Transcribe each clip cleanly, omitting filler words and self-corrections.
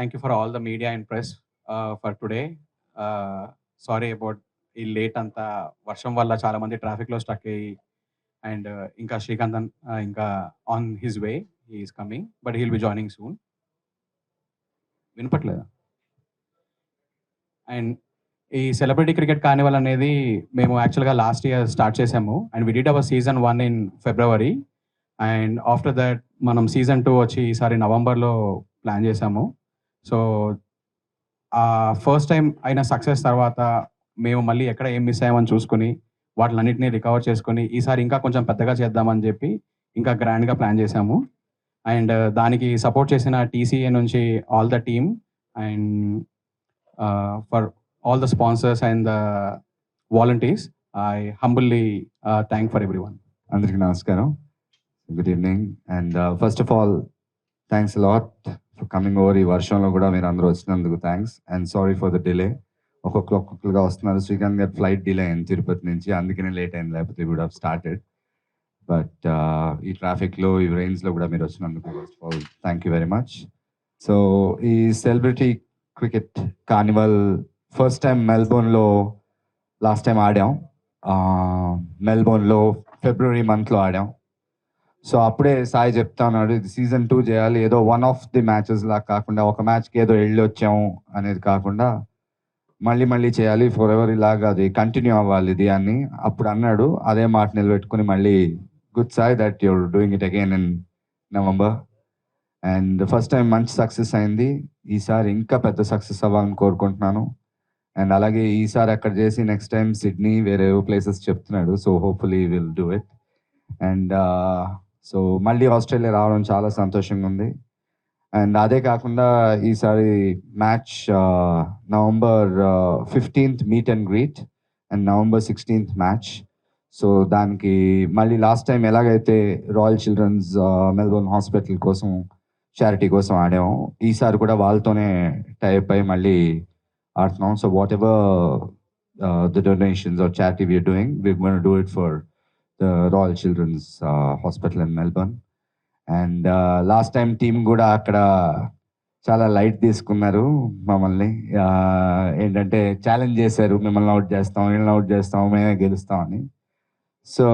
Thank you for all the media and press for today. Sorry about ఈ late అంతా వర్షం వల్ల చాలా మంది ట్రాఫిక్లో స్టక్ అయ్యి అండ్ ఇంకా శ్రీకాంత్ ఇంకా on his way he's coming but he'll be joining soon. వినపట్లేదా? అండ్ ఈ సెలబ్రిటీ క్రికెట్ కార్నివల్ అనేది మేము యాక్చువల్గా లాస్ట్ ఇయర్ స్టార్ట్ చేసాము and we did our season 1 in February and after that మనం సీజన్ 2 వచ్చి ఈసారి నవంబర్లో ప్లాన్ చేసాము. సో ఫస్ట్ టైం అయిన సక్సెస్ తర్వాత మేము మళ్ళీ ఎక్కడ ఏం మిస్ అయ్యామని చూసుకొని వాటిలన్నింటినీ రికవర్ చేసుకొని ఈసారి ఇంకా కొంచెం పెద్దగా చేద్దామని చెప్పి ఇంకా గ్రాండ్గా ప్లాన్ చేశాము. అండ్ దానికి సపోర్ట్ చేసిన టీసీఏ నుంచి all the team and for all the sponsors and the volunteers, I humbly thank for everyone. Andariki namaskaram. Good evening. And first of all, thanks a lot for coming over. ఈ వర్షంలో కూడా మీరు అందరూ వచ్చినందుకు thanks. And sorry for the delay. ఒక్కొక్కరుగా వస్తున్నారు. శ్రీకాంత్ గారు flight delay అయింది తిరుపతి నుంచి, అందుకనే లేట్ అయింది, లేకపోతే వుడ్ హావ్ స్టార్టెడ్. బట్ ఈ ట్రాఫిక్లో ఈ రైన్స్లో కూడా మీరు వచ్చినందుకు first of all thank you very much. So ఈ celebrity cricket carnival first time మెల్బోర్న్లో లాస్ట్ టైం ఆడాం. మెల్బోర్న్లో ఫిబ్రవరి మంత్లో ఆడాం. సో అప్పుడే సాయి చెప్తా ఉన్నాడు, ఇది సీజన్ 2 చేయాలి, ఏదో వన్ ఆఫ్ ది మ్యాచెస్ లాగా కాకుండా ఒక మ్యాచ్కి ఏదో వెళ్ళి వచ్చాము అనేది కాకుండా మళ్ళీ చేయాలి, ఫర్ ఎవర్ ఇలాగా అది కంటిన్యూ అవ్వాలి ఇది అని అప్పుడు అన్నాడు. అదే మాట నిలబెట్టుకుని మళ్ళీ good Sai that your doing it again in November. And first time మంచి సక్సెస్ అయింది. ఈసారి ఇంకా పెద్ద సక్సెస్ అవ్వాలని కోరుకుంటున్నాను. అండ్ అలాగే ఈసారి అక్కడ చేసి నెక్స్ట్ టైం సిడ్నీ వేరే ప్లేసెస్ చెప్తున్నాడు. So hopefully will do it. And so మళ్ళీ ఆస్ట్రేలియా రావడం చాలా సంతోషంగా ఉంది. అండ్ అదే కాకుండా ఈసారి match November 15th meet and greet and November 16th match. So దానికి మళ్ళీ లాస్ట్ టైం ఎలాగైతే రాయల్ చిల్డ్రన్స్ మెల్బోర్న్ హాస్పిటల్ కోసం చారిటీ కోసం ఆడాము, ఈసారి కూడా వాళ్ళతోనే టైప్ అయి మళ్ళీ ఆడుతున్నాం. So whatever the donations or charity we are doing, we're going to do it for the Royal Children's Hospital in Melbourne. And last time team కూడా అక్కడ చాలా లైట్ తీసుకున్నారు మమ్మల్ని. ఏంటంటే ఛాలెంజ్ చేశారు, మిమ్మల్ని అవుట్ చేస్తాం, వీళ్ళని అవుట్ చేస్తాం, మేమే గెలుస్తామని. So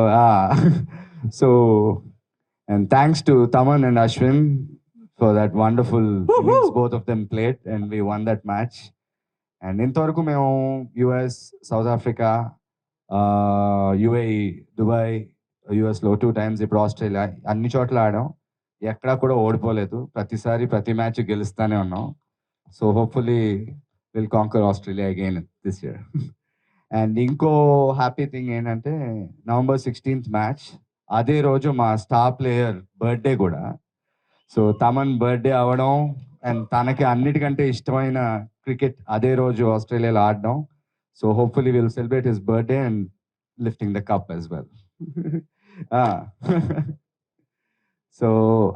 and thanks to Taman and Ashwin for that wonderful innings both of them played and we won that match. And ఇంతవరకు మేము US, south Africa, UAE, Dubai, యుఎస్లో 2 times, ఇప్పుడు ఆస్ట్రేలియా, అన్ని చోట్ల ఆడాం. ఎక్కడా కూడా ఓడిపోలేదు. ప్రతిసారి ప్రతి మ్యాచ్ గెలుస్తూనే ఉన్నాం. So hopefully will conquer Australia again this year. And ఇంకో హ్యాపీ థింగ్ ఏంటంటే నవంబర్ 16th మ్యాచ్, అదే రోజు మా స్టార్ ప్లేయర్ బర్త్డే కూడా. సో తమన్ బర్త్డే అవ్వడం అండ్ తనకి అన్నిటికంటే ఇష్టమైన క్రికెట్ అదే రోజు ఆస్ట్రేలియాలో ఆడడం. So hopefully will celebrate his birthday and lifting the cup as well. So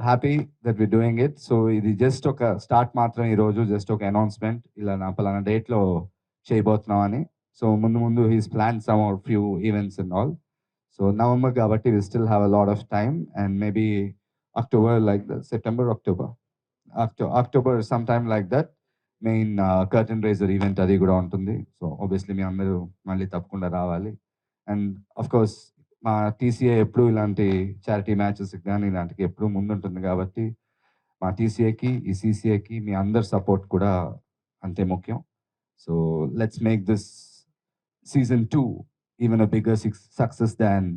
happy that we doing it. సో ఇది జస్ట్ ఒక స్టార్ట్ మాత్రం, ఈరోజు జస్ట్ ఒక అనౌన్స్మెంట్, ఇలా నా పలానా డేట్లో చేయబోతున్నాం అని. సో ముందు he's plan some or few events and all. So November కాబట్టి we still have a lot of time and maybe October, like the September, October sometime like that, main curtain raiser event అది కూడా ఉంటుంది. So obviously మీ అందరూ మళ్ళీ తప్పకుండా రావాలి. And of course మా TCA ఎప్పుడు ఇలాంటి చారిటీ మ్యాచెస్ కానీ ఇలాంటికి ఎప్పుడు ముందుంటుంది కాబట్టి మా టీసీఏకి, ఈ సీసీఏకి మీ అందరి సపోర్ట్ కూడా అంతే ముఖ్యం. So let's make this season 2 even a bigger success than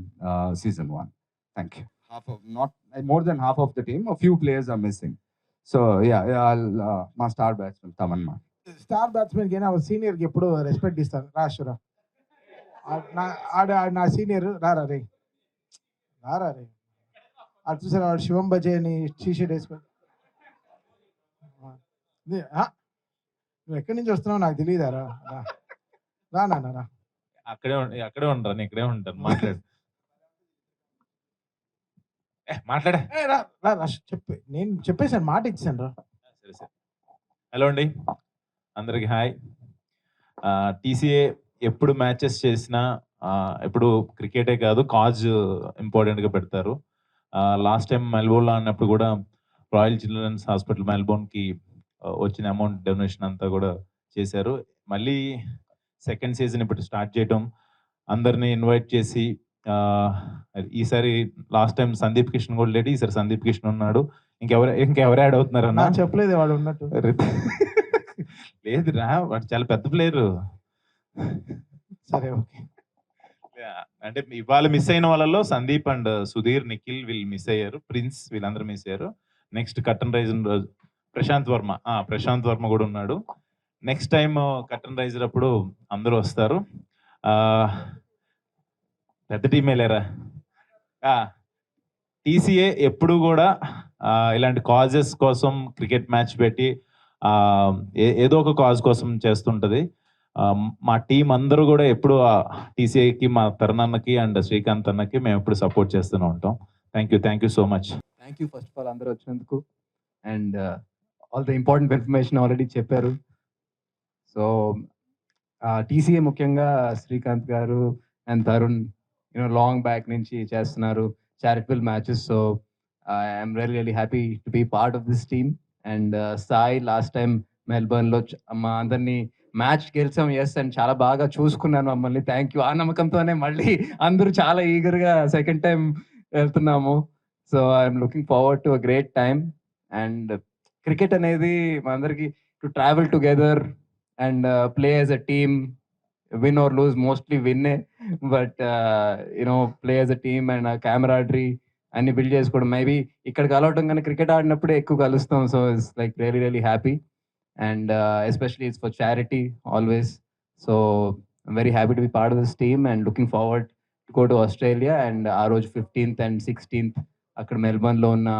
season 1. Thank you. Not more than half of the team, a few players are missing. So I'll my star batsman Taman ma. Star batsman gena our senior ki eppudu respect istanu. Rashura na senior rara re adu chusara Shivam Baje ni t-shirt esకొని నువ్వు ఎక్కడి నుంచి వస్తున్నావు నాకు తెలియదారా. రా అక్కడే ఉంటాను, ఇక్కడే ఉంటాను. మాట్లాడా చెప్పి నేను చెప్పేసాను, మాట ఇచ్చాను రా. సరే. హలో అండి, అందరికి హాయ్. టీసీఏ ఎప్పుడు మ్యాచెస్ చేసినా ఎప్పుడు క్రికెటే కాదు కాజ్ ఇంపార్టెంట్గా పెడతారు. లాస్ట్ టైం మెల్బోర్న్లో ఆడినప్పుడు కూడా రాయల్ చిల్డ్రన్స్ హాస్పిటల్ మెల్బోర్న్కి వచ్చిన అమౌంట్ డొనేషన్ అంతా కూడా చేశారు. మళ్ళీ సెకండ్ సీజన్ ఇప్పుడు స్టార్ట్ చేయటం, అందరినీ ఇన్వైట్ చేసి ఈసారి లాస్ట్ టైం సందీప్ కిషన్ కూడా లేడు, ఈసారి సందీప్ కిషన్ ఉన్నాడు. ఇంకెవరు యాడ్ అవుతున్నారు అన్న? నాకు చెప్పలేదు వాడు ఉన్నట్టు. లేదు రా, వాడు చాలా పెద్ద ప్లేయర్. సరే ఓకే. అంటే ఇవాళ మిస్ అయిన వాళ్ళలో సందీప్ అండ్ సుధీర్, నిఖిల్ వీళ్ళు మిస్ అయ్యారు, ప్రిన్స్ వీళ్ళందరూ మిస్ అయ్యారు. నెక్స్ట్ కర్టన్ రైజర్ రోజు ప్రశాంత్ వర్మ కూడా ఉన్నాడు. నెక్స్ట్ టైం కర్టన్ రైజర్ అప్పుడు అందరూ వస్తారు. పెద్ద టీమే లేరా. టీసీఏ ఎప్పుడు కూడా ఇలాంటి కాజెస్ కోసం క్రికెట్ మ్యాచ్ పెట్టి ఏదో ఒక కాజ్ కోసం చేస్తుంటది. మా టీం అందరూ కూడా ఎప్పుడు టీసీఐకి, మా తరుణ్ అన్నకి అండ్ శ్రీకాంత్ అన్నకి మేము ఎప్పుడు సపోర్ట్ చేస్తూనే ఉంటాం. Thank you so much. Thank you first of all అందరూ వచ్చినందుకు. And all the important information already చెప్పారు. సో టీసీఏ ముఖ్యంగా Srikanth garu and Tarun long back నుంచి చేస్తున్నారు charitable matches. So I'm really happy to be part of this team. And Sai last time మెల్బర్న్లో మా అందరినీ match గెలిచాం, ఎస్, అండ్ చాలా బాగా చూసుకున్నాను మమ్మల్ని. Thank you. ఆ నమ్మకంతోనే మళ్ళీ అందరూ చాలా ఈగర్గా సెకండ్ టైం వెళ్తున్నాము. So I'm looking forward to a great time. And cricket అనేది మనందరికీ to travel together and play as a team, win or lose, mostly విన్నే, but play as a team and camaraderie అన్ని build చేసుకోవడం. Maybe ఇక్కడ కలవటం కానీ cricket ఆడినప్పుడే ఎక్కువ కలుస్తాం. So it's like really happy. And especially it's for charity always. So I'm very happy to be part of this team and looking forward to go to Australia and our 15th and 16th అక్కడ Melbourne లో ఉన్న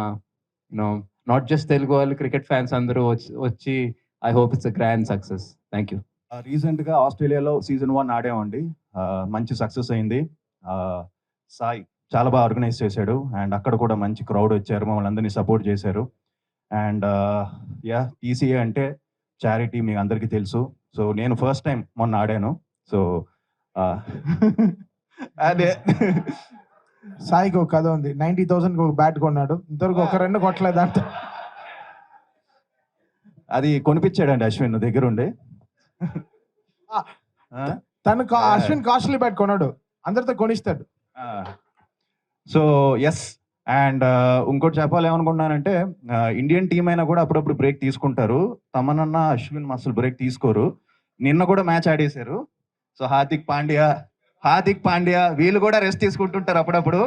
not just Telugu వాళ్ళు cricket fans అందరూ వచ్చి I hope it's a grand success. Thank you. రీసెంట్గా ఆస్ట్రేలియాలో season 1 ఆడామండి. మంచి success అయింది. సాయి చాలా బాగా ఆర్గనైజ్ చేశాడు అండ్ అక్కడ కూడా మంచి క్రౌడ్ వచ్చారు, మమ్మల్ని అందరినీ సపోర్ట్ చేశారు. అండ్ టీసీఏ అంటే చారిటీ మీకు అందరికీ తెలుసు. సో నేను ఫస్ట్ టైం మొన్న ఆడాను. సో అదే సాయికి ఒక కథ ఉంది. 90,000 ఒక బ్యాట్ కొన్నాడు, ఇంతవరకు ఒక రన్ కొట్టలేదంట. అది కొనిపించాడండి అశ్విన్ దగ్గరుండి. అశ్విన్ కాస్ట్లీ బ్యాట్ కొన్నాడు, అందరితో కొనిస్తాడు. So yes. అండ్ ఇంకోటి చెప్పాలేమనుకున్నానంటే ఇండియన్ టీం అయినా కూడా అప్పుడప్పుడు బ్రేక్ తీసుకుంటారు. తమనన్న అశ్విన్ అసలు బ్రేక్ తీసుకోరు. నిన్న కూడా మ్యాచ్ ఆడేశారు. సో హార్దిక్ పాండ్యా వీళ్ళు కూడా రెస్ట్ తీసుకుంటుంటారు అప్పుడప్పుడు.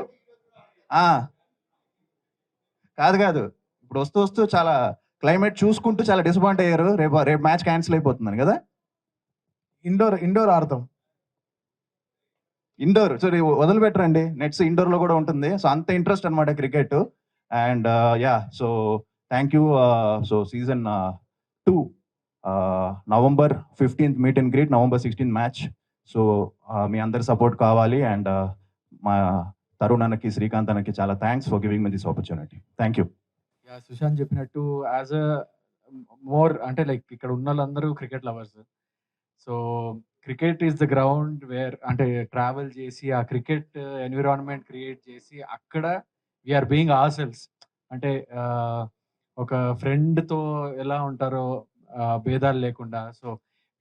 కాదు ఇప్పుడు వస్తూ చాలా క్లైమేట్ చూసుకుంటూ చాలా డిసప్పాయింట్ అయ్యారు. రేపు మ్యాచ్ క్యాన్సిల్ అయిపోతుందని కదా. ఇండోర్ ఆడతాం. ఇండోర్ సరే వదిలిపెట్టరండి, నెట్స్ ఇండోర్లో కూడా ఉంటుంది. సో అంత ఇంట్రెస్ట్ అనమాట cricket. And so thank you. So season 2 November 15th meet and greet, November 16th match. So మీ అందరి సపోర్ట్ కావాలి. అండ్ మా తరుణ్ అన్నకి, శ్రీకాంత్ అన్నకి చాలా thanks for giving me this opportunity. Thank you. Sushant చెప్పినట్టు యాజ్ అ మోర్ అంటే లైక్ ఇక్కడ ఉన్న వాళ్ళందరూ cricket lovers. So cricket is the ground where అంటే ట్రావెల్ చేసి ఆ క్రికెట్ ఎన్విరాన్మెంట్ క్రియేట్ చేసి అక్కడ వీఆర్ బీయింగ్ అవర్ సెల్స్. అంటే ఒక ఫ్రెండ్తో ఎలా ఉంటారో భేదాలు లేకుండా. So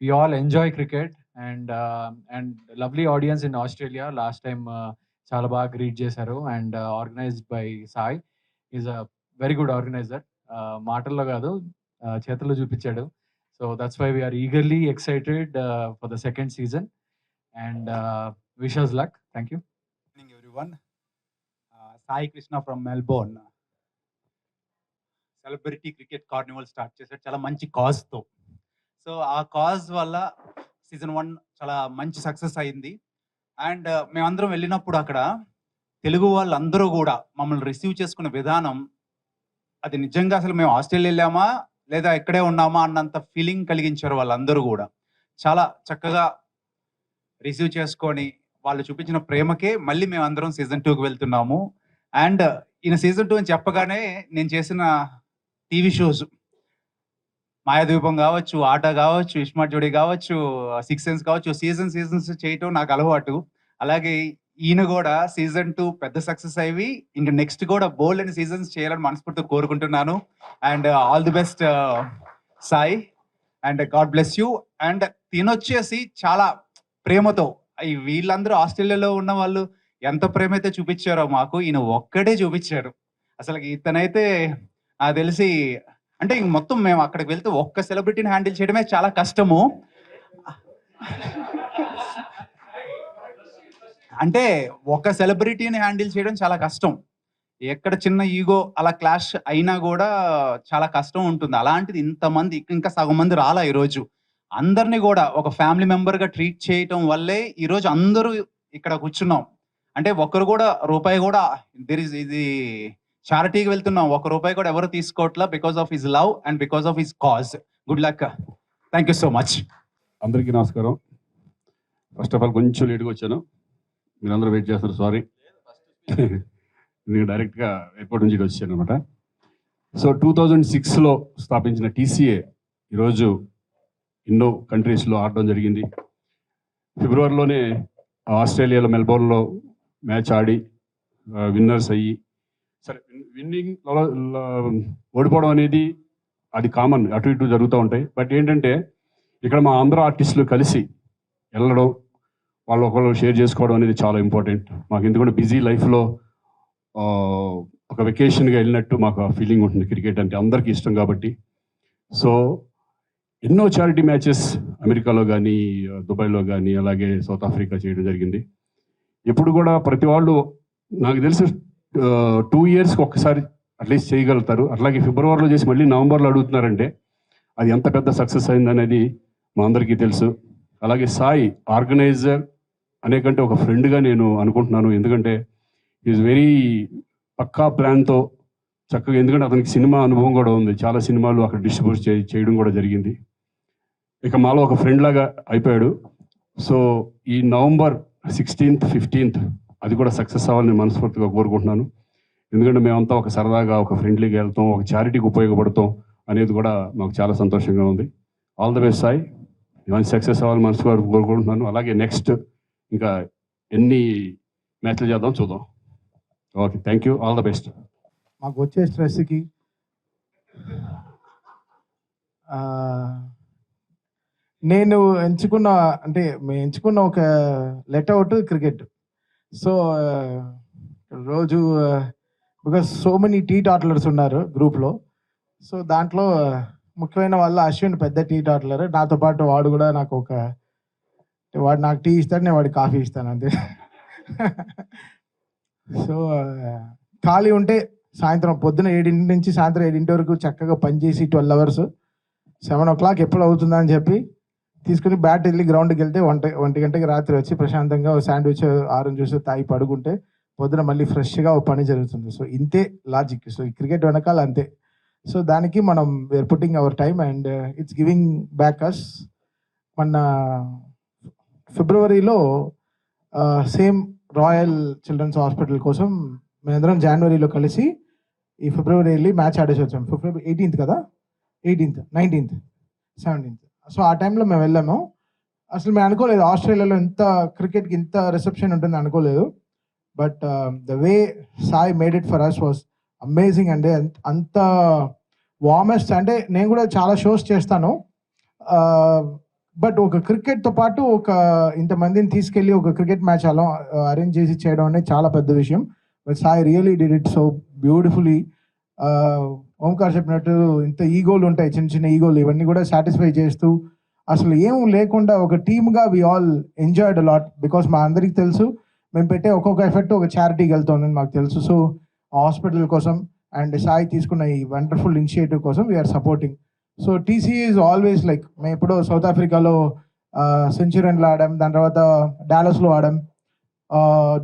we all enjoy cricket and lovely audience in Australia. Last time చాలా బాగా గ్రీట్ చేశారు and organised by Sai. Is a very good organiser. మాటల్లో కాదు చేతుల్లో చూపించాడు. So that's why we are eagerly excited for the second season and wish us luck. Thank you. Good evening everyone. Sai Krishna from Melbourne. Celebrity Cricket Carnival start చేశారు చాలా మంచి cause తో. So ఆ cause వల్ల season 1 చాలా మంచి success అయింది. And మేమందరం వెళ్ళినప్పుడు అక్కడ తెలుగు వాళ్ళందరూ కూడా మమ్మల్ని రిసీవ్ చేసుకునే విధానం అది నిజంగా అసలు మేము ఆస్ట్రేలియా వెళ్ళామా లేదా ఇక్కడే ఉన్నామా అన్నంత ఫీలింగ్ కలిగించారు. వాళ్ళందరూ కూడా చాలా చక్కగా రిసీవ్ చేసుకొని వాళ్ళు చూపించిన ప్రేమకే మళ్ళీ మేము అందరం సీజన్ 2కి వెళ్తున్నాము. అండ్ ఈయన సీజన్ 2 అని చెప్పగానే నేను చేసిన టీవీ షోస్ మాయాద్వీపం కావచ్చు, ఆట కావచ్చు, ఇస్మార్ట్ జోడీ కావచ్చు, 6 సెన్స్ కావచ్చు, సీజన్స్ చేయటం నాకు అలవాటు. అలాగే ఈయన కూడా సీజన్ 2 పెద్ద సక్సెస్ అయ్యి ఇంకా నెక్స్ట్ కూడా బోల్డ్ అండ్ సీజన్స్ చేయాలని మనస్ఫూర్తిగా కోరుకుంటున్నాను. And all the best Sai, and God bless you. And తినొచ్చేసి చాలా ప్రేమతో, వీళ్ళందరూ ఆస్ట్రేలియాలో ఉన్న వాళ్ళు ఎంత ప్రేమ అయితే చూపించారో మాకు, ఈయన ఒక్కడే చూపించారు. అసలు ఇతనైతే నాకు తెలిసి, అంటే ఇంక మొత్తం మేము అక్కడికి వెళ్తే ఒక్క సెలబ్రిటీని హ్యాండిల్ చేయడమే చాలా కష్టము. అంటే ఒక సెలబ్రిటీని హ్యాండిల్ చేయడం చాలా కష్టం. ఎక్కడ చిన్న ఈగో అలా క్లాష్ అయినా కూడా చాలా కష్టం ఉంటుంది. అలాంటిది ఇంతమంది, ఇంకా సగం మంది రాలా ఈరోజు. అందరినీ కూడా ఒక ఫ్యామిలీ మెంబర్గా ట్రీట్ చేయటం వల్లే ఈరోజు అందరూ ఇక్కడ కూర్చున్నాం. అంటే ఒక్కరు కూడా రూపాయి కూడా ఇది చారిటీకి వెళ్తున్నాం, ₹1 కూడా ఎవరు తీసుకోవట్లా, because of his love and because of his cause. Good luck. Thank you so much. అందరికీ నమస్కారం. ఫస్ట్ ఆఫ్ ఆల్ కొంచెం లేట్గా వచ్చాను, మీరందరూ వెయిట్ చేస్తారు, సారీ. నేను డైరెక్ట్గా ఎయిర్పోర్ట్ నుంచి వచ్చాను అనమాట. సో 2006లో స్థాపించిన టీసీఏ ఈరోజు ఎన్నో కంట్రీస్లో ఆడడం జరిగింది. ఫిబ్రవరిలోనే ఆస్ట్రేలియాలో మెల్బోర్న్లో మ్యాచ్ ఆడి విన్నర్స్ అయ్యి, సరే విన్నింగ్ ఓడిపోవడం అనేది అది కామన్, అటు ఇటు జరుగుతూ ఉంటాయి. బట్ ఏంటంటే ఇక్కడ మా అందరూ ఆర్టిస్టులు కలిసి వెళ్ళడం, వాళ్ళు ఒకళ్ళు షేర్ చేసుకోవడం అనేది చాలా ఇంపార్టెంట్ మాకు. ఎందుకంటే బిజీ లైఫ్లో ఒక వెకేషన్గా వెళ్ళినట్టు మాకు ఆ ఫీలింగ్ ఉంటుంది. క్రికెట్ అంటే అందరికీ ఇష్టం కాబట్టి. సో ఎన్నో చారిటీ మ్యాచెస్ అమెరికాలో కానీ, దుబాయ్లో కానీ, అలాగే సౌత్ ఆఫ్రికా చేయడం జరిగింది. ఎప్పుడు కూడా ప్రతి వాళ్ళు నాకు తెలిసి 2 ఇయర్స్కి ఒక్కసారి అట్లీస్ట్ చేయగలుగుతారు. అట్లాగే ఫిబ్రవరిలో చేసి మళ్ళీ నవంబర్లో అడుగుతున్నారంటే అది ఎంత పెద్ద సక్సెస్ అయిందనేది మా అందరికీ తెలుసు. అలాగే సాయి ఆర్గనైజర్ అనేకంటే ఒక ఫ్రెండ్గా నేను అనుకుంటున్నాను. ఎందుకంటే ఈజ్ వెరీ పక్కా ప్లాన్తో చక్కగా, ఎందుకంటే అతనికి సినిమా అనుభవం కూడా ఉంది, చాలా సినిమాలు అక్కడ డిస్ట్రిబ్యూట్ చేయడం కూడా జరిగింది. ఇక మాలో ఒక ఫ్రెండ్ లాగా అయిపోయాడు. సో ఈ నవంబర్ 16th, 15th అది కూడా సక్సెస్ అవ్వాలని మనస్ఫూర్తిగా కోరుకుంటున్నాను. ఎందుకంటే మేమంతా ఒక సరదాగా, ఒక ఫ్రెండ్లీగా వెళ్తాం, ఒక చారిటీకి ఉపయోగపడతాం అనేది కూడా మాకు చాలా సంతోషంగా ఉంది. ఆల్ ద బెస్ట్ సాయి, ఇవన్నీ సక్సెస్ అవ్వాలని మనస్ఫూర్తిగా కోరుకుంటున్నాను. అలాగే నెక్స్ట్ ఇంకా ఎన్ని మ్యాచ్లు చేద్దాం చూద్దాం. Okay, thank you, all the best. మాకు వచ్చే స్ట్రెస్కి నేను ఎంచుకున్న, అంటే మేము ఎంచుకున్న ఒక లెట్అవుట్ క్రికెట్. సో రోజు బికాస్ సో మెనీ టీ టాట్లర్స్ ఉన్నారు గ్రూప్లో. సో దాంట్లో ముఖ్యమైన వాళ్ళ అశ్విన్ పెద్ద టీ టాట్లర్. నాతో పాటు వాడు కూడా నాకు వాడు నాకు టీ ఇస్తాడు, నేను వాడికి కాఫీ ఇస్తాను అంతే. సో ఖాళీ ఉంటే సాయంత్రం పొద్దున 7 నుంచి సాయంత్రం 7 వరకు చక్కగా పనిచేసి 12 hours, 7 o'clock ఎప్పుడు అవుతుందా అని చెప్పి తీసుకుని బ్యాట్ వెళ్ళి గ్రౌండ్కి వెళ్తే 1 గంటకి రాత్రి వచ్చి ప్రశాంతంగా శాండ్విచ్, ఆరెంజ్ జ్యూస్ తాగి పడుకుంటే పొద్దున మళ్ళీ ఫ్రెష్గా ఒక పని జరుగుతుంది. సో ఇంతే లాజిక్. సో ఈ క్రికెట్ వెనకాల అంతే. సో దానికి మనం we're putting our time and it's giving back us. మన ఫిబ్రవరిలో సేమ్ రాయల్ చిల్డ్రన్స్ హాస్పిటల్ కోసం మేమందరం జనవరిలో కలిసి ఈ ఫిబ్రవరి వెళ్ళి మ్యాచ్ ఆడేసి వచ్చాం. ఫిబ్రవరి 18th కదా, 18th, 19th, 17th. సో ఆ టైంలో మేము వెళ్ళాము. అసలు మేము అనుకోలేదు ఆస్ట్రేలియాలో ఇంత క్రికెట్కి ఇంత రిసెప్షన్ ఉంటుంది అనుకోలేదు. But the way Sai made it for us was amazing అండి. అంత వార్మెస్ట్. అంటే నేను కూడా చాలా షోస్ చేస్తాను, బట్ ఒక క్రికెట్తో పాటు ఒక ఇంతమందిని తీసుకెళ్ళి ఒక క్రికెట్ మ్యాచ్ అలా అరేంజ్ చేసి చేయడం అనేది చాలా పెద్ద విషయం. But Sai really did it so beautifully. Omkar చెప్పినట్టు ఇంత ఈగోలు ఉంటాయి, చిన్న చిన్న ఈగోలు, ఇవన్నీ కూడా సాటిస్ఫై చేస్తూ అసలు ఏం లేకుండా ఒక టీమ్గా we all enjoyed a lot. Because మా అందరికి తెలుసు మేము పెట్టే ఒక్కొక్క ఎఫెక్ట్ ఒక చారిటీకి వెళ్తుందని మాకు తెలుసు. సో హాస్పిటల్ కోసం అండ్ సాయి తీసుకున్న ఈ వండర్ఫుల్ ఇనిషియేటివ్ కోసం we're supporting. So TCA is always like, మేము ఎప్పుడో సౌత్ ఆఫ్రికాలో సెంచురీన్లో ఆడాం, దాని తర్వాత డాలస్లో ఆడాం,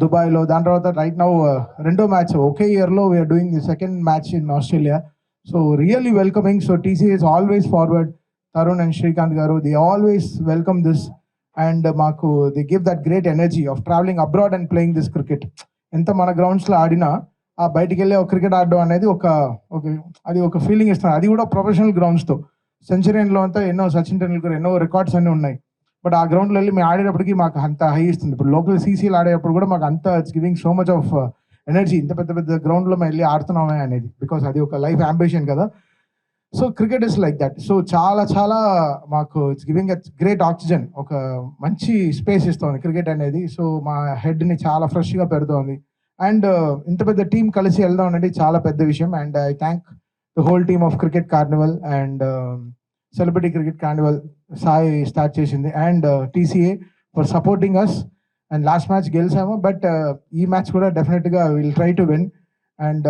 దుబాయ్లో, దాని తర్వాత రైట్ నౌ 2వ మ్యాచ్ ఒకే ఇయర్లో we're doing the 2nd match in Australia. So really welcoming. So TCA is always forward. Tarun and Srikanth garu, they always welcome this and మాకు they give that great energy of travelling abroad and playing this cricket. ఎంత మన గ్రౌండ్స్లో ఆడినా ఆ బయటికి వెళ్ళి ఒక cricket ఆడడం అనేది అది ఒక ఫీలింగ్ ఇస్తుంది. అది కూడా ప్రొఫెషనల్ గ్రౌండ్స్తో. సెంచరీన్లో అంతా ఎన్నో సచిన్ టెండూల్కర్ ఎన్నో రికార్డ్స్ అన్నీ ఉన్నాయి. బట్ ఆ గ్రౌండ్లో వెళ్ళి మేము ఆడేటప్పటికి మాకు అంత హై ఇస్తుంది. ఇప్పుడు లోకల్ సీసీలు ఆడేటప్పుడు కూడా మాకు అంత it's giving so much of energy. ఇంత పెద్ద పెద్ద గ్రౌండ్లో మేము వెళ్ళి ఆడుతున్నామే అనేది, బికాస్ అది ఒక లైఫ్ అంబిషన్ కదా. So cricket is like that. So చాలా చాలా మాకు it's giving a great oxygen, ఒక మంచి స్పేస్ ఇస్తుంది క్రికెట్ అనేది. సో మా హెడ్ని చాలా ఫ్రెష్గా పెడుతోంది. అండ్ ఇంత పెద్ద టీం కలిసి వెళ్దాం అనేది చాలా పెద్ద విషయం. And I thank the whole team of cricket carnival and celebrity cricket carnival Sai start చేసింది, and TCA for supporting us. And last match గెలిచాము, బట్ ఈ మ్యాచ్ కూడా డెఫినెట్గా will try to win. And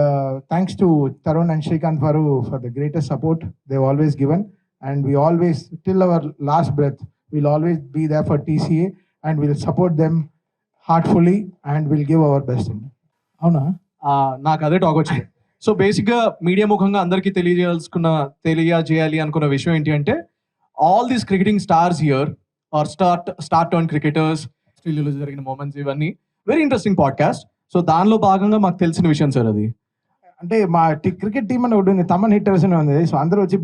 thanks to Tarun and Srikanth Varu for the greatest support they've always given. And we always, till our last breath, we'll always be there for TCA and we'll support them heartfully and we'll give our best. అవునా? నాకు అదే talk వచ్చింది. So బేసిక్గా media ముఖంగా అందరికీ తెలియజేయాలి అనుకున్న విషయం ఏంటి అంటే, all these cricketing stars here are star turn cricketers, ఆస్ట్రేలియాలో జరిగిన మూమెంట్స్, ఇవన్నీ వెరీ ఇంట్రెస్టింగ్ పాడ్కాస్ట్. సో దానిలో భాగంగా మాకు తెలిసిన విషయం సార్ అది. అంటే మా క్రికెట్ టీం అని ఒకటి ఉంది, తమన్ హిట్టర్స్ అని ఉంది. సో అందరూ వచ్చి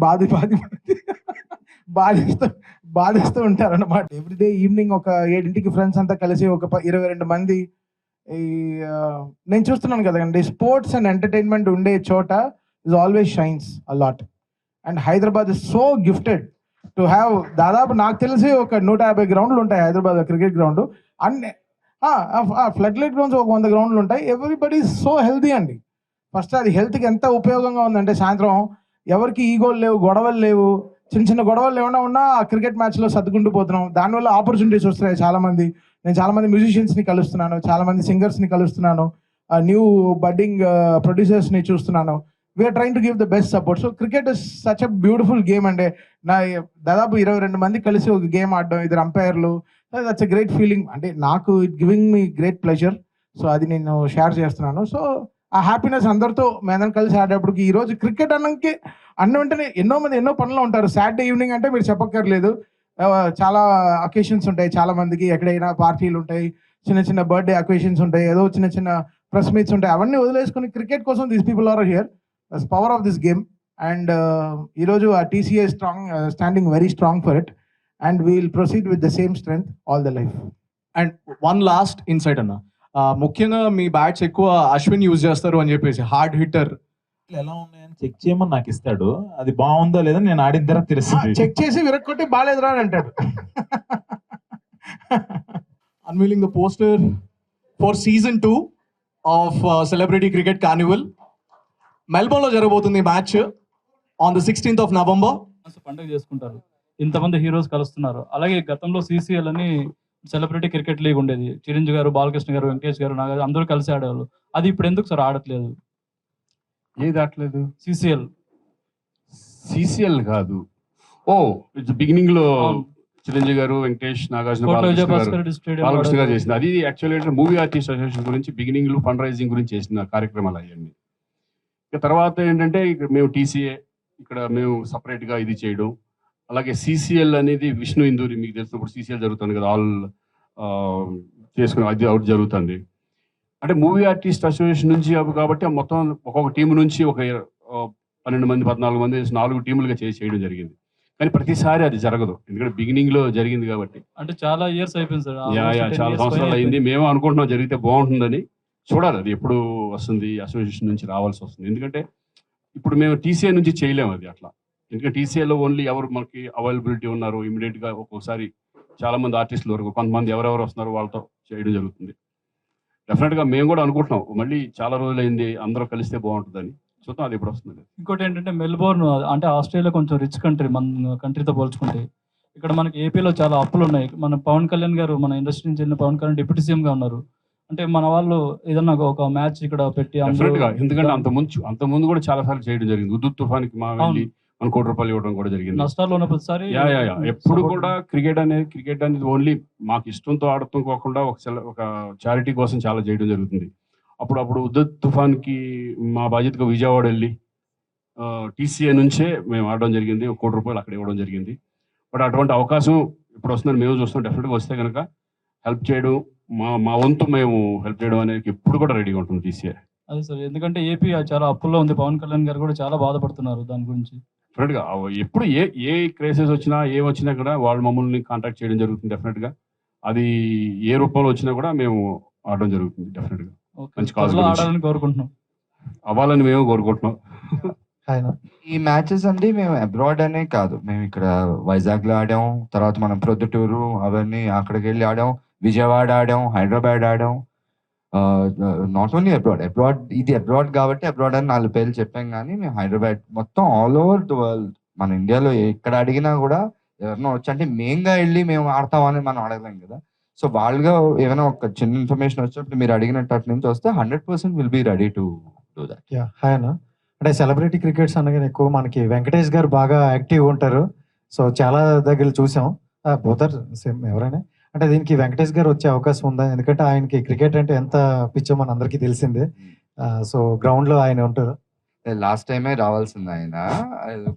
బాధిస్తూ ఉంటారు అన్నమాట. ఎవ్రీడే ఈవినింగ్ ఒక 7 ఫ్రెండ్స్ అంతా కలిసి ఒక 22 మంది ఈ నేను చూస్తున్నాను కదండి, స్పోర్ట్స్ అండ్ ఎంటర్టైన్మెంట్ ఉండే చోట is always shines a lot. And Hyderabad is so gifted to have, దాదాపు నాకు తెలిసి ఒక 150 గ్రౌండ్లు ఉంటాయి హైదరాబాద్ క్రికెట్ గ్రౌండ్. అన్ని ఫ్లడ్ లైట్ గ్రౌండ్స్ ఒక 100 గ్రౌండ్లు ఉంటాయి. ఎవ్రీబడి సో హెల్తీ అండి. ఫస్ట్ అది హెల్త్కి ఎంత ఉపయోగంగా ఉందంటే, సాయంత్రం ఎవరికి ఈగోలు లేవు, గొడవలు లేవు, చిన్న చిన్న గొడవలు ఏమైనా ఉన్నా ఆ క్రికెట్ మ్యాచ్లో సర్దుకుంటూ పోతున్నాం. దానివల్ల ఆపర్చునిటీస్ వస్తున్నాయి చాలామంది. నేను చాలామంది మ్యూజిషియన్స్ని కలుస్తున్నాను, చాలామంది సింగర్స్ని కలుస్తున్నాను, న్యూ బడ్డింగ్ ప్రొడ్యూసర్స్ని చూస్తున్నాను. We're trying to give the best support. So cricket is such a beautiful game అండి. దాదాపు 22 మంది కలిసి ఒక గేమ్ ఆడడం, 2 అంపైర్లు, దట్స్ ఎ గ్రేట్ ఫీలింగ్. అంటే నాకు it giving me great pleasure. So అది నేను షేర్ చేస్తున్నాను. సో ఆ హ్యాపీనెస్ అందరితో మేమందరం కలిసి ఆడేటప్పటికి, ఈరోజు క్రికెట్ అన్న వెంటనే ఎన్నో మంది ఎన్నో పనులు ఉంటారు. సాటర్డే ఈవినింగ్ అంటే మీరు చెప్పక్కర్లేదు, చాలా అకేషన్స్ ఉంటాయి చాలా మందికి, ఎక్కడైనా పార్టీలు ఉంటాయి, చిన్న చిన్న బర్త్డే అకేషన్స్ ఉంటాయి, ఏదో చిన్న చిన్న ప్రెస్ మీట్స్ ఉంటాయి. అవన్నీ వదిలేసుకుని క్రికెట్ కోసం these people are here. That's power of this game. And ఈరోజు ఆ TCA standing very strong for it. And we'll proceed with the same strength all the life. And one last insight అన్న, ముఖ్యంగా మీ bats ఎక్కువ Ashwin use చేస్తారు అని చెప్పేసి, hard hitter ఎలా ఉన్నాయని చెక్ చేయమని నాకు ఇస్తాడు. అది బాగుందో లేదో నేను ఆడిన తర్వాత తెలుస్తుంది. చెక్ చేసి విరక్కొట్టి బాగాలేదురా అని అంటాడు. Unveiling the poster for season 2 of celebrity cricket carnival. మెల్బోర్న్లో జరగబోతుంది match on the 16th of November. పండుగ చేసుకుంటారు, ఇంతమంది హీరోస్ కలుస్తున్నారు. అలాగే గతంలో CCL అని సెలబ్రిటీ క్రికెట్ లీగ్ ఉండేది. చిరంజీవి గారు, బాలకృష్ణ గారు, వెంకటేష్ గారు, నాగార్జున అందరూ కలిసి ఆడేవాళ్ళు. అది ఇప్పుడు ఎందుకు సార్ ఆడట్లేదు? ఏది ఆడలేదు? CCL కాదు. ఓ ఇట్స్ బిగినింగ్ లో చిరంజీవి గారు, వెంకటేష్, నాగార్జున, బాలకృష్ణ గారు చేసింది. అది యాక్చువల్లీ మూవీ ఆర్టిస్ట్ అసోసియేషన్ గురించి బిగినింగ్ లో ఫండ్ రైజింగ్ గురించి చేసిన కార్యక్రమాలు అవన్నీ. ఇక తర్వాత ఏంటంటే మేము TCA ఇక్కడ మేము సపరేట్ గా ఇది చేయడం. అలాగే CCL అనేది విష్ణు ఇందూరి, మీకు తెలిసినప్పుడు CCL జరుగుతుంది కదా, ఆల్ చేసుకుని అది అవుట్ జరుగుతుంది. అంటే మూవీ ఆర్టిస్ట్ అసోసియేషన్ నుంచి కాబట్టి మొత్తం ఒక్కొక్క టీం నుంచి ఒక 12 మంది 14 మంది 4 టీములుగా చేయడం జరిగింది. కానీ ప్రతిసారి అది జరగదు, ఎందుకంటే బిగినింగ్ లో జరిగింది కాబట్టి. అంటే చాలా ఇయర్స్ అయిపోయింది సార్. చాలా సంవత్సరాలు అయింది. మేము అనుకుంటున్నాం జరిగితే బాగుంటుందని. చూడాలి అది ఎప్పుడు వస్తుంది, అసోసియేషన్ నుంచి రావాల్సి వస్తుంది. ఎందుకంటే ఇప్పుడు మేము TCA నుంచి చేయలేము అది అట్లా. ఎందుకంటే TCAలో ఓన్లీ ఎవరు మనకి అవైలబిలిటీ ఉన్నారు ఇమీడియట్గా, ఒక్కొక్కసారి చాలా మంది ఆర్టిస్టులు వరకు కొంతమంది ఎవరెవరు వస్తున్నారు వాళ్ళతో చేయడం జరుగుతుంది. డెఫినెట్గా మేము కూడా అనుకుంటున్నాం, మళ్ళీ చాలా రోజులైంది అందరూ కలిస్తే బాగుంటుందని. చూద్దాం అది ఎప్పుడు వస్తుంది. ఇంకోటి ఏంటంటే మెల్బోర్న్ అంటే ఆస్ట్రేలియా కొంచెం రిచ్ కంట్రీ, మన కంట్రీతో పోల్చుకుంటే. ఇక్కడ మనకి ఏపీలో చాలా అప్పులు ఉన్నాయి. మన పవన్ కళ్యాణ్ గారు, మన ఇండస్ట్రీ నుంచి వెళ్ళిన పవన్ కళ్యాణ్ డిప్యూటీ సీఎంగా ఉన్నారు. అంటే మన వాళ్ళు ఏదన్నా ఒక మ్యాచ్ ఇక్కడ పెట్టి, ఎందుకంటే అంత ముందు కూడా చాలా సార్లు చేయడం జరిగింది. ఉద్దు తుఫాన్కి మా వెళ్ళి ₹1 కోటి ఇవ్వడం కూడా జరిగింది. నష్టాలు ఉన్న ప్రతిసారి ఎప్పుడు కూడా క్రికెట్ అనేది ఓన్లీ మాకు ఇష్టంతో ఆడటం కాకుండా ఒక చారిటీ కోసం చాలా చేయడం జరుగుతుంది. అప్పుడు ఉద్దు తుఫాన్కి మా బాధ్యతగా విజయవాడ వెళ్ళి TCA నుంచే మేము ఆడడం జరిగింది. ₹1 కోటి అక్కడ ఇవ్వడం జరిగింది. బట్ అటువంటి అవకాశం ఇప్పుడు వస్తుందని మేము చూస్తాం. డెఫినెట్గా వస్తే కనుక హెల్ప్ చేయడం, మా వంతు మేము హెల్ప్ చేయడం అనేది ఎప్పుడు కూడా రెడీగా ఉంటుంది TCA. అదే సార్, ఎందుకంటే ఏపీ చాలా అప్పుల్లో ఉంది. పవన్ కళ్యాణ్ గారు కూడా చాలా బాధపడుతున్నారు దాని గురించి. డెఫినెట్గా ఎప్పుడు ఏ క్రైసిస్ వచ్చినా ఏమొచ్చినా కూడా వాళ్ళు మమ్మల్ని కాంటాక్ట్ చేయడం జరుగుతుంది. డెఫినెట్గా అది ఏ రూపంలో వచ్చినా కూడా మేము ఆడడం జరుగుతుంది. డెఫినెట్గా మంచి కాజ్ ఆడాలని కోరుకుంటున్నాం, అవ్వాలని మేము కోరుకుంటున్నాం. ఆయన ఈ మ్యాచెస్ అండి మేము అబ్రాడ్ అనే కాదు, మేము ఇక్కడ వైజాగ్లో ఆడాం, తర్వాత మనం ప్రొద్దుటూరు అవన్నీ అక్కడికి వెళ్ళి ఆడాం, విజయవాడ ఆడాం, హైదరాబాద్ ఆడాం. నాట్ ఓన్లీ అబ్రాడ్ ఇది అబ్రాడ్ కాబట్టి అబ్రాడ్ అని 4 పేర్లు చెప్పాం, కానీ మేము హైదరాబాద్ మొత్తం ఆల్ ఓవర్ ద వరల్డ్, మన ఇండియాలో ఎక్కడ అడిగినా కూడా ఎవరినో వచ్చి, అంటే మెయిన్గా వెళ్ళి మేము ఆడతామని మనం అడగలేం కదా. సో వాళ్ళుగా ఏమైనా ఒక చిన్న ఇన్ఫర్మేషన్ వచ్చినప్పుడు మీరు అడిగినట్టు అటు నుంచి వస్తే 100% will be ready to do that. ఆయన అంటే సెలబ్రిటీ క్రికెట్స్ అనగానే ఎక్కువ మనకి వెంకటేష్ గారు బాగా యాక్టివ్ ఉంటారు. సో చాలా దగ్గర చూసాం, బోతర్ సేమ్ ఎవరైనా. అంటే దీనికి వెంకటేష్ గారు వచ్చే అవకాశం ఉందా? ఎందుకంటే ఆయనకి క్రికెట్ అంటే ఎంత పిచ్చో మన అందరికీ తెలిసిందే. సో గ్రౌండ్ లో ఆయన ఉంటారు. లాస్ట్ టైమే రావాల్సింది ఆయన,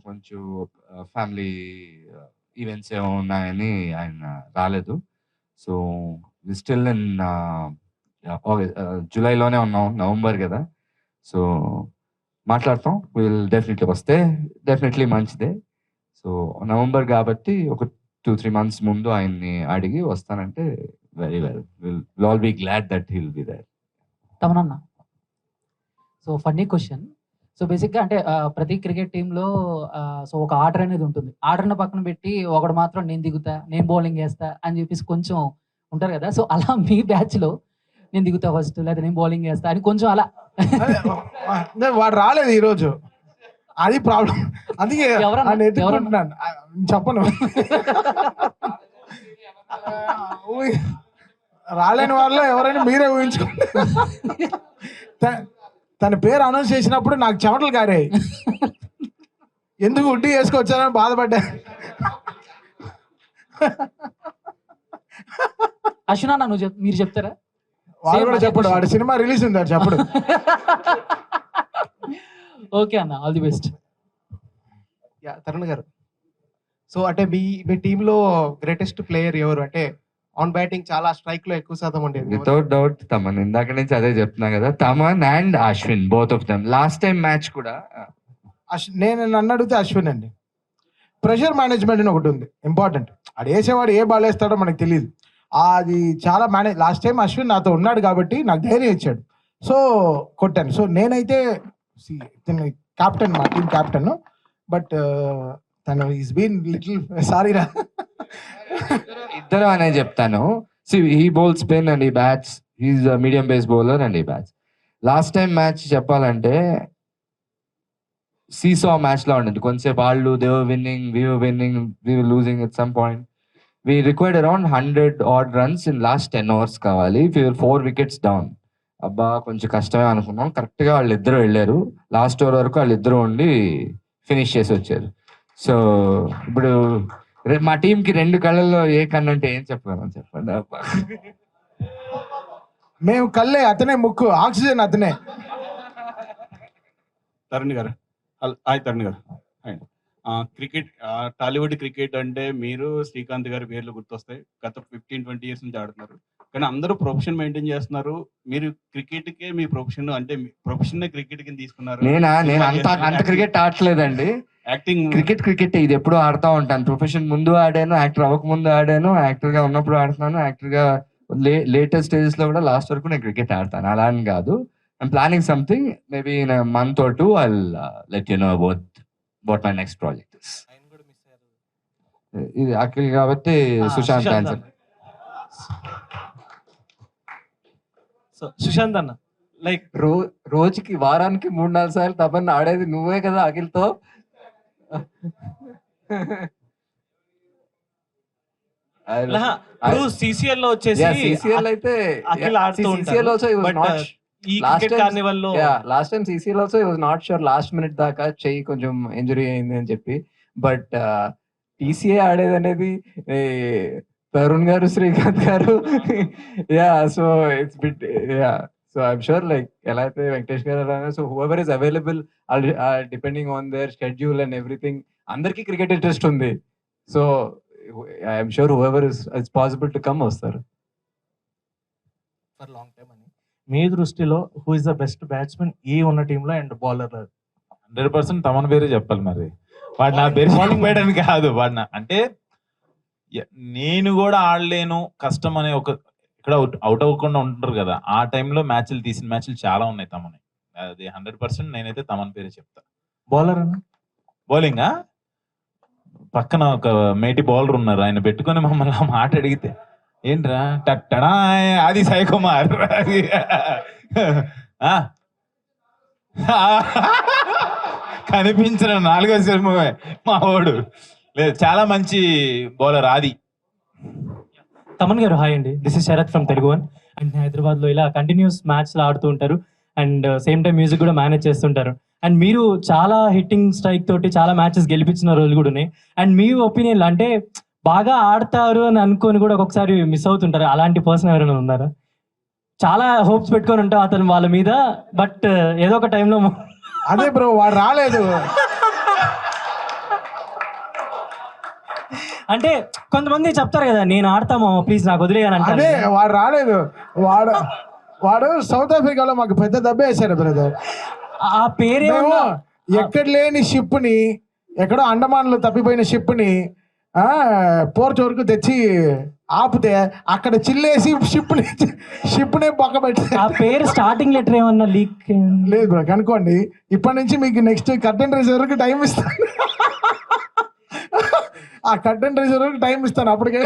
కొంచెం ఫ్యామిలీ ఈవెంట్స్ ఏమో ఉన్నాయని ఆయన రాలేదు. సో స్టిల్ ఇన్ జూలైలోనే ఉన్నాం, నవంబర్ కదా. సో మాట్లాడతాం, విల్ డెఫినెట్లీ వస్తే డెఫినెట్లీ మంచిదే. సో నవంబర్ కాబట్టి ఒక 2-3 months ముందు ఆయన్ని అడిగి వస్తానంటే very well, will all be glad that he will be there. తమనన్న, సో ఫన్నీ క్వశ్చన్. సో బేసిక్గా అంటే ప్రతి క్రికెట్ టీంలో సో ఒక ఆర్డర్ అనేది ఉంటుంది. ఆర్డర్ని పక్కన పెట్టి ఒకడు మాత్రం నేను దిగుతా, నేను బౌలింగ్ వేస్తా అని చెప్పేసి కొంచెం ఉంటారు కదా. సో అలా మీ బ్యాచ్లో నేను దిగుతా ఫస్ట్, లేదా నేను బౌలింగ్ వేస్తా అని కొంచెం అలా వాడు రాలేదు ఈరోజు, అది ప్రాబ్లం. అందుకే ఎత్తుకుంటున్నాను, చెప్పను. రాలేని వాళ్ళు ఎవరైనా మీరే ఊహించుకోండి. తన పేరు అనౌన్స్ చేసినప్పుడు నాకు చెమటలు కారాయి, ఎందుకు ఉడ్డీ వేసుకొచ్చానని బాధపడ్డా. అశ్వినా మీరు చెప్తారా? వాడు కూడా చెప్పడు, వాడి సినిమా రిలీజ్ ఉంది, చెప్పడు. ఓకే అన్న, ఆల్ ది బెస్ట్. తరుణ్ గారు, సో అంటే మీ టీంలో గ్రేటెస్ట్ ప్లేయర్ ఎవరు? అంటే ఆన్ బ్యాటింగ్ చాలా స్ట్రైక్ లో ఎక్కువ శాతం ఉండేది. వితౌట్ డౌట్ తమన్, ఇందాక నుంచి అదే చెప్తున్నా కదా, Thaman and Ashwin, both of them. Last time match కూడా నన్ను అడిగితే అశ్విన్ అండి. ప్రెషర్ మేనేజ్మెంట్ అని ఒకటి ఉంది ఇంపార్టెంట్. అది వేసేవాడు ఏ బాల్ వేస్తాడో మనకు తెలియదు, అది చాలా మేనేజ్. లాస్ట్ టైం అశ్విన్ నాతో ఉన్నాడు కాబట్టి నాకు ధైర్యం ఇచ్చాడు, సో కొట్టాను. సో నేనైతే క్యాప్టెన్, మా టీం క్యాప్టెన్, బట్ తను ఈస్ బీన్ లిటిల్ సారీరా. ఇద్దరు అనే చెప్తాను. He bowl spin and he bats, he's medium pace bowler and he bats. Last time match చెప్పాలంటే సీసా మ్యాచ్ లా ఉండేది. కొంచెంసేపు వాళ్ళు they were winning, we were losing at some point. We required around 100 odd runs in last 10 overs కావాలి. 4 wickets down. అబ్బా కొంచెం కష్టమే అనుకున్నాం. కరెక్ట్గా వాళ్ళిద్దరూ వెళ్ళారు, లాస్ట్ ఓవర్ వరకు వాళ్ళిద్దరూ ఉండి ఫినిష్ చేసి వచ్చారు. సో ఇప్పుడు మా టీంకి 2 కళ్ళల్లో ఏ కన్ను అంటే ఏం చెప్పగలం చెప్పండి. మేము కళ్ళే, అతనే ముక్కు, ఆక్సిజన్ అతనే. తరుణ్ గారు, హాయ్ తరుణ్ గారు. హాయ్. క్రికెట్, టాలీవుడ్ క్రికెట్ అంటే మీరు శ్రీకాంత్ గారి పేర్లు గుర్తొస్తాయి. గత 15-20 years నుంచి ఆడుతున్నారు, కానీ అందరూ ప్రొఫెషన్ మెయింటైన్ చేస్తున్నారు. మీరు క్రికెట్కే మీ ప్రొఫెషన్, అంటే ప్రొఫెషన్ క్రికెట్ కింద తీసుకున్నారు. నేను అంత క్రికెట్ ఆడలేదండి. యాక్టింగ్ క్రికెట్ ఇది ఎప్పుడు ఆడుతూ ఉంటాను. ప్రొఫెషన్ ముందు ఆడాను, యాక్టర్ అవ్వక ముందు ఆడాను, యాక్టర్ గా ఉన్నప్పుడు ఆడుతున్నాను, యాక్టర్ గా లేటెస్ట్ స్టేజెస్ లో కూడా లాస్ట్ వరకు నేను క్రికెట్ ఆడతాను. అలా అని కాదు, I'm planning something, maybe in a month or 2 I'll let you know about what my next project is. ఇది అఖిల్ కాబట్టి సుశాంత్ ఆన్సర్. సో సుశాంత్ అన్న, లైక్ రోజుకి వారానికి 3-4 సార్లు తపన్ ఆడేది నువ్వే కదా అఖిల్తో. CCL లో వచ్చేసి CCL అయితే అఖిల్ ఆడుతూ CCL also he was not ఈ క్రికెట్ కార్నివల్ లో last time CCL also he was not sure, last minute దాకా చెయ్యి కొంచెం ఇంజరీ అయింది అని చెప్పి. బట్ TCA ఆడేది అనేది తరుణ్ గారు, శ్రీకాంత్ గారు. So it's bit so I'm sure like ఎలా అయితే వెంకటేష్ గారు, so whoever is available depending on their schedule and everything, అందరికీ క్రికెట్ ఇంట్రెస్ట్ ఉంది. So I'm sure whoever is possible to come వస్తారు. ఫర్ లాంగ్ టైం అని మీ దృష్టిలో who is the best batsmen ఈ ఉన్న టీంలో అండ్ బౌలర్? 100% తమన్ పేరే చెప్పాలి. మరి వాడు నా పేరు బౌలింగ్ వేయడానికి కాదు, వాడు అంటే నేను కూడా ఆడలేను కష్టం అనే ఒక ఇక్కడ అవుట్ అవ్వకుండా ఉంటారు కదా, ఆ టైంలో తీసిన మ్యాచ్లు చాలా ఉన్నాయి తమని. అది 100% నేనైతే తమన్ పేరే చెప్తా. బౌలర్ అన్న బౌలింగా పక్కన ఒక మేటి బౌలర్ ఉన్నారు, ఆయన పెట్టుకొని మమ్మల్ని ఆ మాట అడిగితే ఏంట్రా టట్టడా అది సాయి కుమార్ అది. ఆ? కనిపించిన 4వ సినిమా మా వాడు. లేదు, చాలా మంచి బౌలర్ ఆది. తమన్ గారు హాయ్ అండి, this is Sarath from Telugu one. And హైదరాబాద్లో ఇలా కంటిన్యూస్ మ్యాచ్లు ఆడుతూ ఉంటారు అండ్ సేమ్ టైం మ్యూజిక్ కూడా మేనేజ్ చేస్తుంటారు. అండ్ మీరు చాలా హిట్టింగ్ స్ట్రైక్ తోటి చాలా మ్యాచెస్ గెలిపించిన రోజులు కూడా ఉన్నాయి. అండ్ మీ ఒపీనియన్ అంటే బాగా ఆడతారు అని అనుకొని కూడా ఒక్కొక్కసారి మిస్ అవుతుంటారు, అలాంటి పర్సన్ ఎవరైనా ఉన్నారా? చాలా హోప్స్ పెట్టుకొని ఉంటాం అతను వాళ్ళ మీద, బట్ ఏదో ఒక టైంలో అదే బ్రో వాడు రాలేదు. అంటే కొంతమంది చెప్తారు కదా, నేను ఆడతామో ప్లీజ్ నాకు వదిలేయని అంటే. అదే వాడు రాలేదు. వాడు సౌత్ ఆఫ్రికాలో మాకు పెద్ద దెబ్బ వేశారు బ్రదర్. ఆ పేరే ఎక్కడ లేని షిప్ ని, ఎక్కడో అండమాన్ లో తప్పిపోయిన షిప్ ని పోర్ట్ వరకు తెచ్చి ఆపితే అక్కడ చిల్లేసి షిప్ నే పక్క పెట్టి. ఆ పేరు స్టార్టింగ్ లెటర్ ఏమన్నా లీక్ లేదు బ్రో, కనుక్కోండి. ఇప్పటి నుంచి మీకు నెక్స్ట్ కర్టెన్ రైజ్ వరకు టైం ఇస్తాను. ఆ కర్టెన్ రైజ్ వరకు టైం ఇస్తాను అప్పటికే.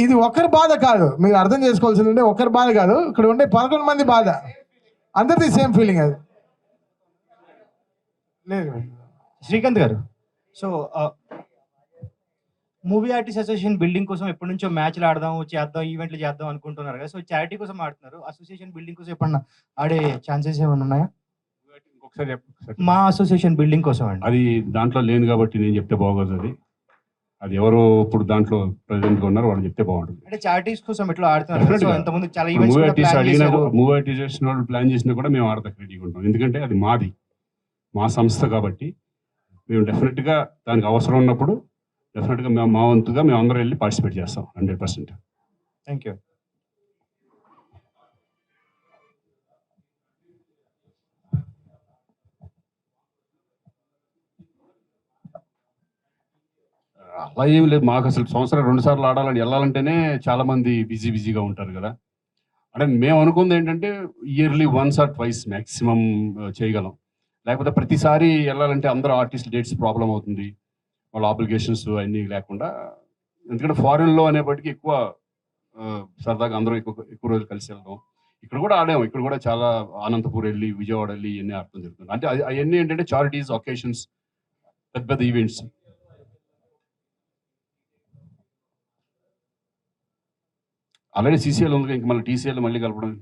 ఇది ఒకరి బాధ కాదు, మీరు అర్థం చేసుకోవాల్సింది. ఒకరి బాధ కాదు, ఇక్కడ ఉండే 11 మంది బాధ, అందరిది సేమ్ ఫీలింగ్. అది లేదు శ్రీకాంత్ గారు, so movie artist association building కోసం ఎప్పటి నుంచో మ్యాచ్లు ఆడదాం, చేద్దాం, ఈవెంట్లు చేద్దాం అనుకుంటున్నారు కదా. సో చారిటీ కోసం ఆడుతున్నారు, అసోసియేషన్ బిల్డింగ్ కోసం ఎప్పుడన్నా ఆడే ఛాన్సెస్ ఏమైనా ఉన్నాయా? మా అసోసియేషన్ బిల్డింగ్ కోసం అండి. అది దాంట్లో లేదు కాబట్టి నేను చెప్తే బాగోదు. అది ఎవరు ఇప్పుడు దాంట్లో ప్రెసిడెంట్ గా ఉన్నారు వాళ్ళు చెప్తే బాగుంటుంది. అంటే చారిటీస్ కోసం ఎట్లా ఆడుతున్నారు? సో ఎంతమంది చాలా ఈవెంట్స్ మూవీ ఆర్టిస్ట్ చేసిన వాళ్ళు ప్లాన్ చేసినా కూడా మేము ఆడతాం, రెడీగా ఉంటాం. ఎందుకంటే అది మాది, మా సంస్థ కాబట్టి మేము డెఫినెట్గా దానికి అవసరం ఉన్నప్పుడు డెఫినెట్గా మేము మా వంతుగా మేము అందరం వెళ్ళి పార్టిసిపేట్ చేస్తాం 100%. Thank you. అలా ఏం లేదు, మాకు అసలు సంవత్సరం 2 సార్లు ఆడాలని వెళ్ళాలంటేనే చాలా మంది బిజీగా ఉంటారు కదా. అంటే మేము అనుకుంది ఏంటంటే ఇయర్లీ 1 or 2 మ్యాక్సిమం చేయగలం. లేకపోతే ప్రతిసారి వెళ్ళాలంటే అందరూ ఆర్టిస్ట్ డేట్స్ ప్రాబ్లం అవుతుంది, వాళ్ళ ఆబ్లిగేషన్స్ అన్నీ లేకుండా. ఎందుకంటే ఫారిన్లో అనేప్పటికీ ఎక్కువ సరదాగా అందరూ ఎక్కువ రోజులు కలిసి వెళ్దాం. ఇక్కడ కూడా ఆడాము, ఇక్కడ కూడా చాలా అనంతపూర్ వెళ్ళి, విజయవాడ వెళ్ళి ఇవన్నీ ఆడటం జరుగుతుంది. అంటే అవన్నీ ఏంటంటే చారిటీస్, ఒకేషన్స్, పెద్ద ఈవెంట్స్. ఆల్రెడీ సీసీఎల్ ఉంది, ఇంక మళ్ళీ టీసీఎల్ మళ్ళీ కలపడం.